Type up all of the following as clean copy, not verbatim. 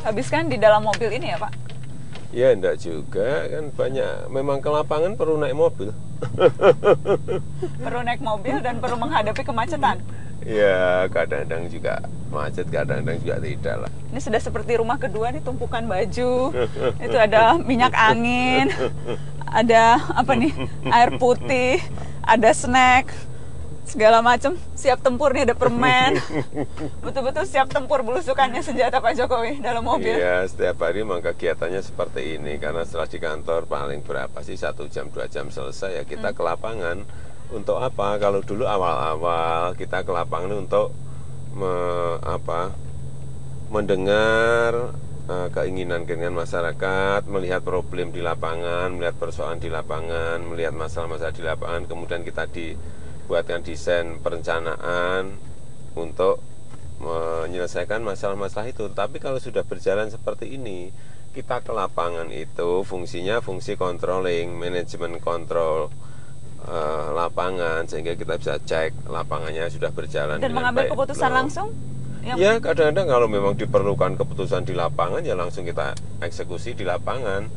habiskan di dalam mobil ini ya Pak? Ya enggak juga, kan banyak, memang ke lapangan perlu naik mobil. Perlu naik mobil dan perlu menghadapi kemacetan. Ya kadang-kadang juga macet, kadang-kadang juga tidak lah. Ini sudah seperti rumah kedua nih, tumpukan baju, itu ada minyak angin, ada apa nih, air putih, ada snack, segala macam, siap tempur nih, ada permen. Betul-betul siap tempur belusukannya senjata Pak Jokowi dalam mobil. Iya, setiap hari memang kegiatannya seperti ini. Karena setelah di kantor paling berapa sih, 1 jam 2 jam selesai, ya kita ke lapangan. Untuk apa? Kalau dulu awal-awal kita ke lapangan untuk mendengar keinginan-keinginan masyarakat, melihat problem di lapangan, melihat persoalan di lapangan, melihat masalah-masalah di lapangan, kemudian kita dibuatkan desain perencanaan untuk menyelesaikan masalah-masalah itu. Tapi kalau sudah berjalan seperti ini, kita ke lapangan itu fungsinya fungsi controlling, manajemen kontrol lapangan, sehingga kita bisa cek lapangannya sudah berjalan dan dengan mengambil baik keputusan belum. langsung. Ya kadang-kadang kalau memang diperlukan keputusan di lapangan, ya langsung kita eksekusi di lapangan.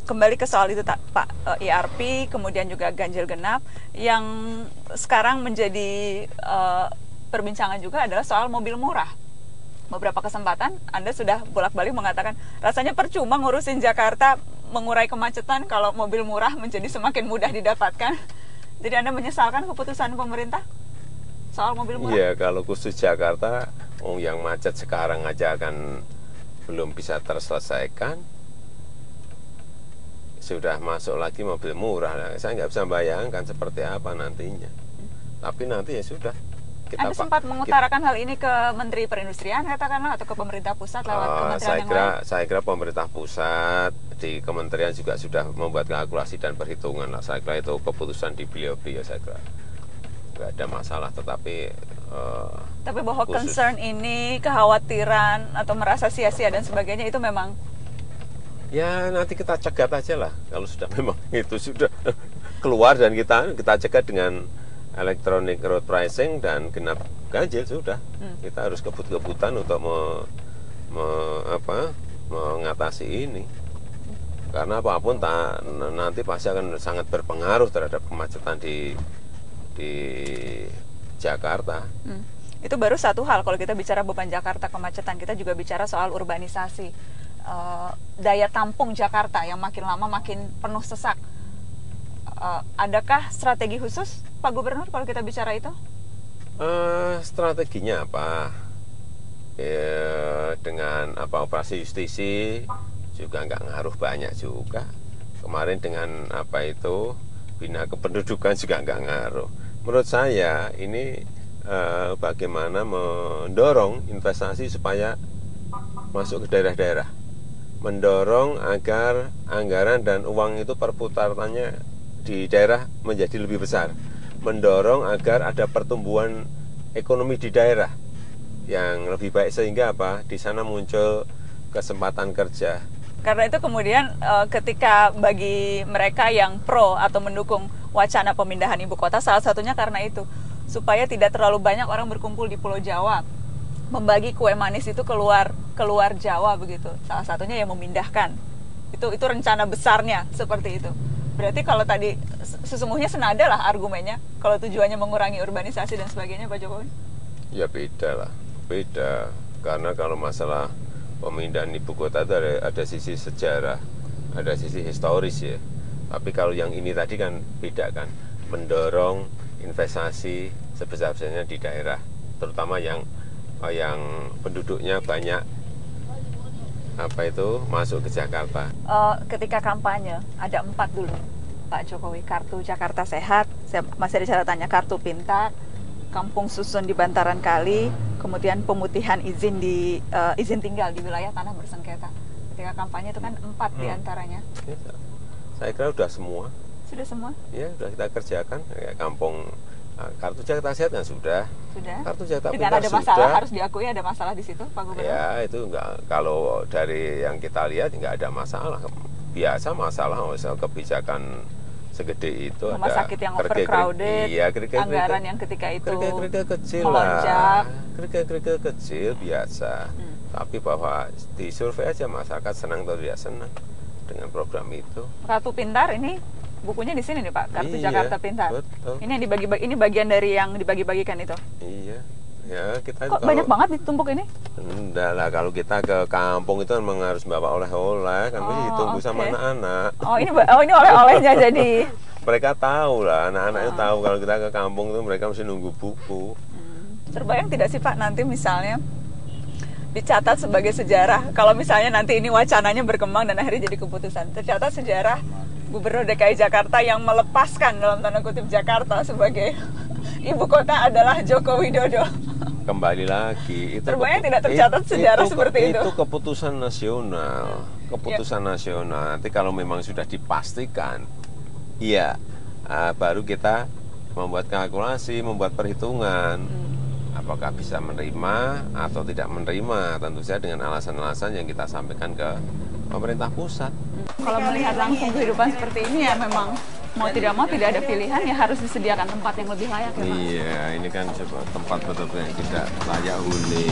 Kembali ke soal itu Pak, ERP kemudian juga ganjil genap, yang sekarang menjadi perbincangan juga adalah soal mobil murah. Beberapa kesempatan Anda sudah bolak-balik mengatakan rasanya percuma ngurusin Jakarta, mengurai kemacetan kalau mobil murah menjadi semakin mudah didapatkan. Jadi Anda menyesalkan keputusan pemerintah soal mobil murah? Iya, kalau khusus Jakarta, yang macet sekarang aja kan belum bisa terselesaikan, sudah masuk lagi mobil murah. Saya nggak bisa bayangkan seperti apa nantinya. Tapi nanti ya sudah. Anda sempat mengutarakan hal ini ke Menteri Perindustrian katakanlah, atau ke pemerintah pusat lewat kementerian yang lain? Saya kira pemerintah pusat di kementerian juga sudah membuat kalkulasi dan perhitungan lah. Saya kira itu keputusan di beliau-beliau, saya kira nggak ada masalah. Tapi bahwa concern ini, kekhawatiran atau merasa sia-sia dan sebagainya, itu memang ya nanti kita cegat aja lah. Kalau sudah memang itu sudah keluar, dan kita cegat dengan electronic road pricing dan genap ganjil, sudah. Kita harus kebut-kebutan untuk mengatasi ini. Karena apapun nanti pasti akan sangat berpengaruh terhadap kemacetan di Jakarta. Itu baru satu hal. Kalau kita bicara beban Jakarta, kemacetan, kita juga bicara soal urbanisasi, daya tampung Jakarta yang makin lama makin penuh sesak. Adakah strategi khusus Pak Gubernur kalau kita bicara itu? Strateginya apa? Dengan operasi justisi juga nggak ngaruh banyak juga. Kemarin dengan bina kependudukan juga nggak ngaruh. Menurut saya ini bagaimana mendorong investasi supaya masuk ke daerah-daerah, mendorong agar anggaran dan uang itu perputarannya di daerah menjadi lebih besar, mendorong agar ada pertumbuhan ekonomi di daerah yang lebih baik, sehingga di sana muncul kesempatan kerja. Karena itu kemudian ketika bagi mereka yang pro atau mendukung wacana pemindahan ibu kota, salah satunya karena itu, supaya tidak terlalu banyak orang berkumpul di Pulau Jawa, membagi kue manis itu keluar Jawa begitu. Salah satunya yang memindahkan. Itu rencana besarnya seperti itu. Berarti kalau tadi sesungguhnya senada lah argumennya, kalau tujuannya mengurangi urbanisasi dan sebagainya, Pak Jokowi? Ya beda lah, beda. Karena kalau masalah pemindahan ibu kota itu ada sisi sejarah, ada sisi historis ya. Tapi kalau yang ini tadi kan beda kan, mendorong investasi sebesar-besarnya di daerah, terutama yang penduduknya banyak masuk ke Jakarta. Ketika kampanye ada 4 dulu Pak Jokowi, kartu Jakarta Sehat, masih ada catatannya, kartu pintar, kampung susun di bantaran kali, kemudian pemutihan izin tinggal di wilayah tanah bersengketa. Ketika kampanye itu kan 4 diantaranya. Saya kira sudah semua. Sudah semua? Ya, sudah kita kerjakan. Ya, kartu Jakarta Sehat kan sudah. Kartu Jakarta Dengan Pintar ada masalah, sudah. harus diakui ada masalah di situ, Pak Gubernur? Ya, itu enggak, kalau dari yang kita lihat enggak ada masalah. Biasa masalah kebijakan segede itu rumah ada sakit yang kerikil- overcrowded, iya, kerikil- anggaran yang ketika itu kerikil kecil melonjak. lah, kerikil kecil biasa. Tapi bahwa di survei aja masyarakat senang atau tidak senang dengan program itu. Kartu Pintar ini bukunya di sini nih Pak, Kartu Iya, Jakarta Pintar. betul. Ini yang dibagi-bagi, ini bagian dari yang dibagi-bagikan itu. Iya, ya kita Kok banyak banget ditumpuk ini? Enggak lah, kalau kita ke kampung itu memang harus bawa oleh-oleh, kan mesti ditunggu sama oke. anak-anak. Oh ini oleh-olehnya jadi. Mereka tahu lah, anak-anak itu tahu kalau kita ke kampung itu mereka mesti nunggu buku. Terbayang tidak sih Pak nanti misalnya dicatat sebagai sejarah, kalau misalnya nanti ini wacananya berkembang dan akhirnya jadi keputusan, tercatat sejarah Gubernur DKI Jakarta yang melepaskan dalam tanda kutip Jakarta sebagai ibu kota adalah Joko Widodo. Kembali lagi, itu Terbayang tidak tercatat sejarah seperti itu. Itu keputusan nasional, keputusan nasional. Nanti kalau memang sudah dipastikan, iya, baru kita membuat kalkulasi, membuat perhitungan. Apakah bisa menerima atau tidak menerima, tentu saja dengan alasan-alasan yang kita sampaikan ke pemerintah pusat. Kalau melihat langsung kehidupan seperti ini ya memang mau tidak mau tidak ada pilihan, ya harus disediakan tempat yang lebih layak ya Pak. Iya, ini kan sebuah tempat betul-betul yang tidak layak huni.